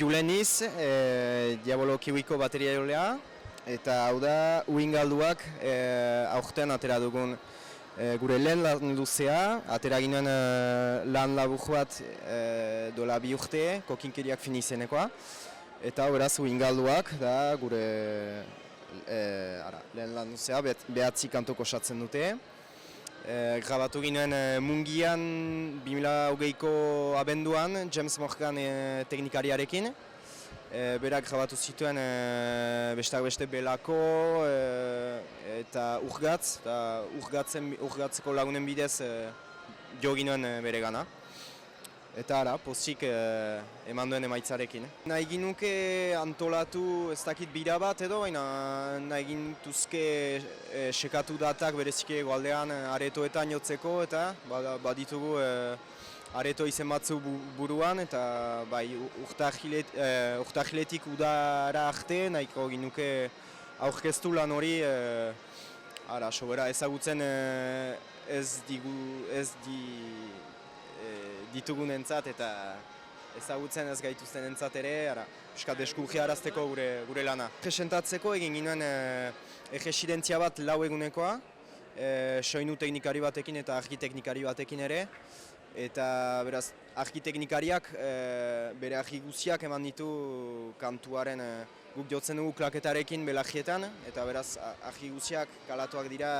Juleniz, Diabolo Kiwiko bateria jolea, eta hau da uingalduak aurten atera dugun gure lehen lan luzea, atera ginen lan labur bat dola 2 urte, kokinkeriak finizenekoa, eta beraz uingalduak da gure lehen lan luzea, behatzi kantok osatzen dute. Grabatu ginen Mungian 2020ko abenduan James Morgan teknikariarekin. Berak grabatu zituen besteak beste Belako eta Urgatz, Urgatzeko lagunen bidez jo ginen bere gana. Eta pozik eman duen emaitzarekin. Nahi ginuke antolatu ez dakit bira bat edo, baina nahi gintuzke sekatu datak bereziki egoaldean aretoetan jotzeko eta baditugu areto izen batzu buruan eta bai urtahiletik udara arte nahiko ginuke aurkeztu lan hori sobera ezagutzen ditugunentzat eta ezagutzen ez gaituztenentzat ere, piskat deskurriarazteko gure lana. Presentatzeko egin ginen erresidentzia bat 4 egunekoa, soinu teknikari batekin eta arkiteknikari batekin ere, eta beraz arkiteknikariak bere argi guziak eman ditu kantuaren guk jotzen dugu klaketarekin belagietan, eta beraz argi guziak kalatuak dira,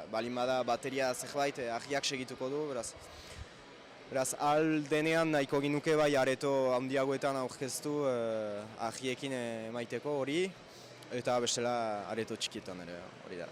balin bada bateria zerbait argiak segituko du, beraz, denean nahiko ginuke bai areto handiagoetan aurkeztu argiekin emaiteko hori, eta bestela areto txikietan ere hori da.